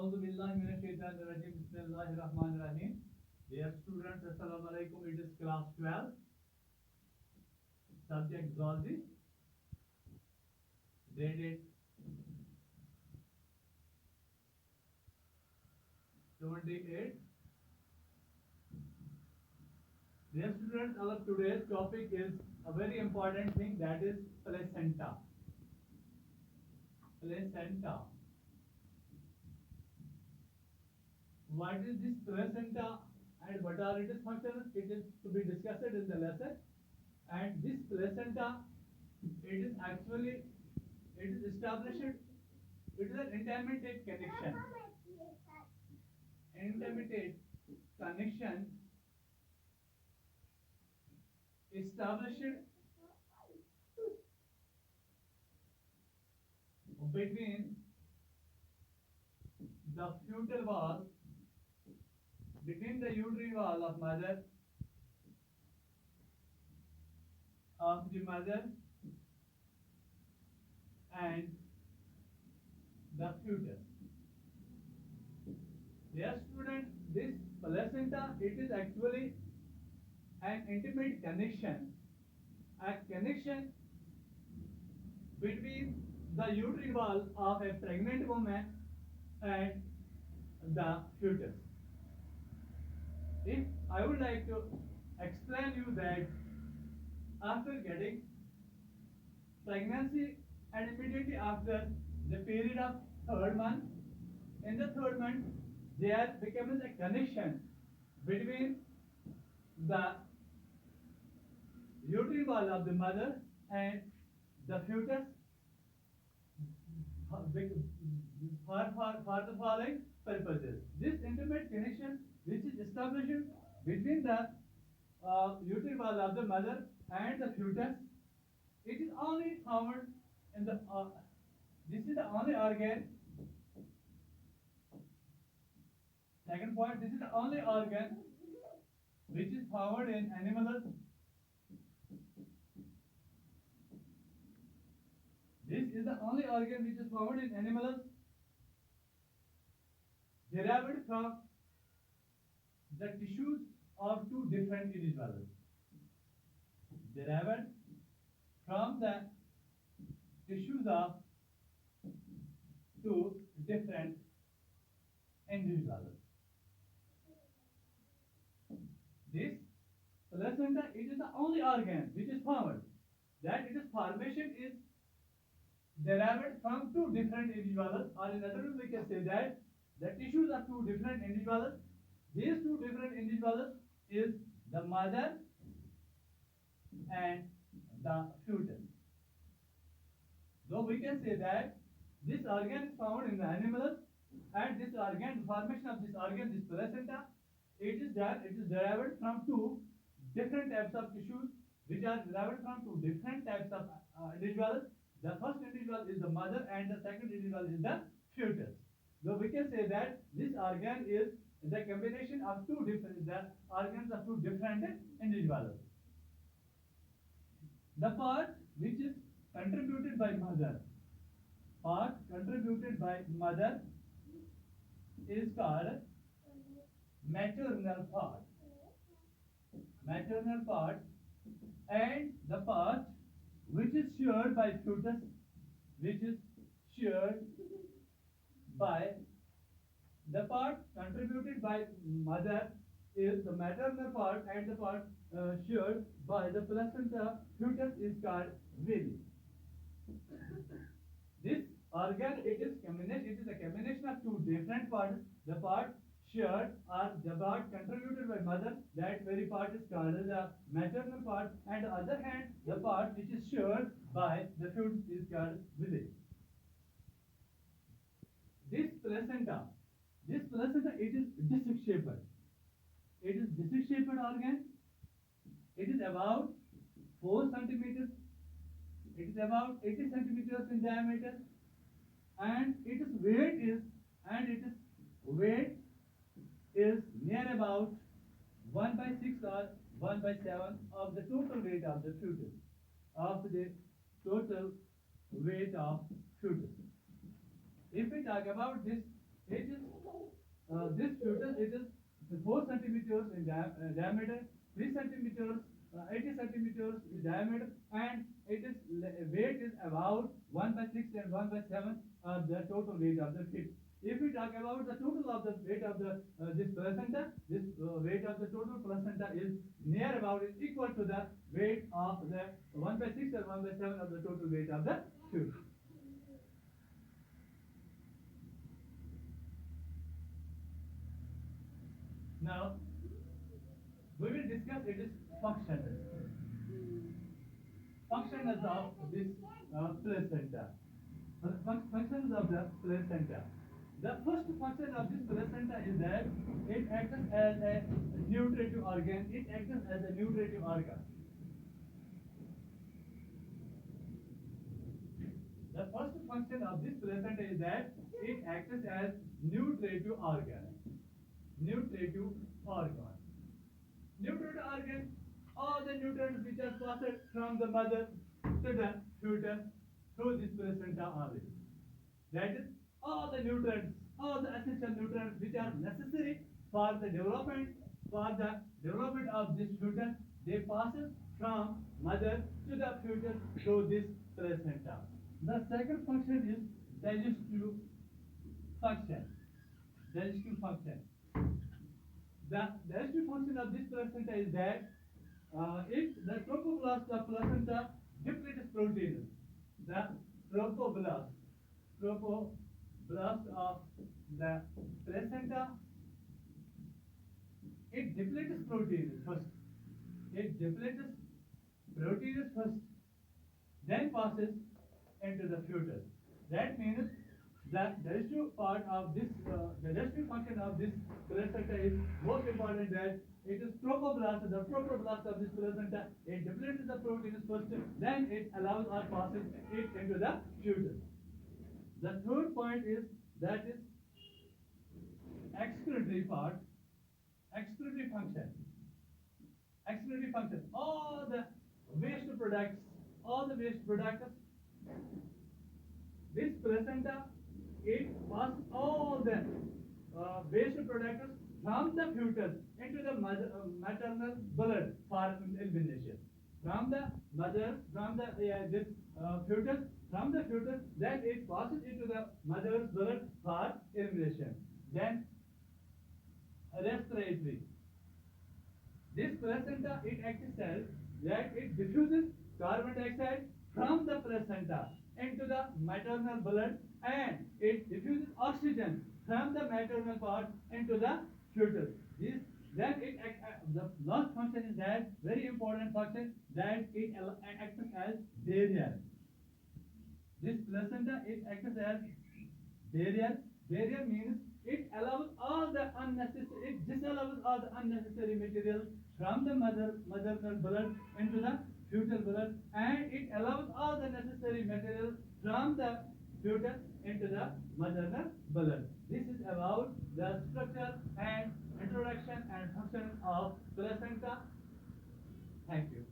Auzubillahiminash-shaytanir-rajim. Bismillahir-rahmanir-rahim. Dear students, Assalamu alaikum. It is class 12, subject zoology, dated 28. Dear students, our today's topic is a very important thing, that is placenta. Placenta. What is this placenta and what are its functions? It is to be discussed in the lesson. And this placenta, it is actually, it is established, it is an intermediate connection. Intermediate connection established between the fetal wall, between the uterine wall of the mother and the fetus. Yes, student, this placenta, it is actually an intimate connection, a connection between the uterine wall of a pregnant woman and the fetus. If I would like to explain you that after getting pregnancy and immediately after the period of third month, in the third month there becomes a connection between the uterine wall of the mother and the fetus for the following purposes. This intimate connection which is established between the uterine wall of the mother and the fetus, it is only found in the this is the only organ. Second point, this is the only organ which is found in animals. This is the only organ which is found in animals derived from the tissues of two different individuals. Derived from the tissues of two different individuals. This placenta, it is the only organ which is found that its formation is derived from two different individuals, or in other words we can say that the tissues are two different individuals. These two different individuals is the mother and the fetus. So we can say that this organ is found in the animals, and this organ, formation of this organ, this placenta, it is derived from two different types of tissues which are derived from two different types of individuals. The first individual is the mother and the second individual is the fetus. So we can say that this organ is the combination of two different organs of two different individuals. The part which is contributed by mother, part contributed by mother is called maternal part. Maternal part, and the part which is shared by fetus, which is shared by the part contributed by mother is the maternal part, and the part shared by the placenta fetus is called villi. This organ, it is a combination of two different parts. The part shared or the part contributed by mother, that very part is called the maternal part, and on the other hand the part which is shared by the fetus is called villi. This placenta, it is disc shaped. It is disc shaped organ. It is about 4 centimeters. It is about 80 centimeters in diameter, and its weight is near about 1 by 6 or 1 by 7 of the total weight of the fetus. Of the total weight of fetus. If we talk about this It is this fetus, it is 4 centimeters in diameter, 3 centimeters, 80 centimeters in diameter, and it is weight is about 1 by 6 and 1 by 7 of the total weight of the fetus. If we talk about the total of the weight of the this placenta, this weight of the total placenta is near about is equal to the weight of the 1 by 6 or 1 by 7 of the total weight of the fetus. Now we will discuss its functions of this placenta. Functions of the placenta. The first function of this placenta is that it acts as a nutritive organ. It acts as a nutritive organ. The first function of this placenta is that it acts as nutritive organ. Nutritive organ. Nutritive organ, all the nutrients which are passed from the mother to the fetus through this placenta only. That is, all the nutrients, all the essential nutrients which are necessary for the development of this fetus, they pass from mother to the fetus through this placenta. The second function is digestive function. Digestive function. The digestive function of this placenta is that if the trophoblast of placenta depletes proteins, the trophoblast of the placenta, it depletes proteins first. It depletes proteins first, then passes into the fetus. That means the digestive part of this, the digestive function of this placenta is most important, that it is trophoblast, the trophoblast of this placenta, it depletes the proteins first, then it allows or passes it into the fetus. The third point is that is excretory part, excretory function. Excretory function. All the waste products, this placenta, it passes all the waste products from the fetus into the maternal blood for elimination. From the fetus, then it passes into the mother's blood for elimination. Then respiratory. This placenta, it acts as that it diffuses carbon dioxide from the placenta into the maternal blood, and it diffuses oxygen from the maternal part into the fetus. Then the last function is that very important function, that it acts as barrier. This placenta, it acts as barrier. Barrier means it allows all the unnecessary, it disallows all the unnecessary material from the maternal blood into the fetal blood, and it allows all the necessary material from the fetus into the maternal blood. This is about the structure and introduction and function of placenta. Thank you.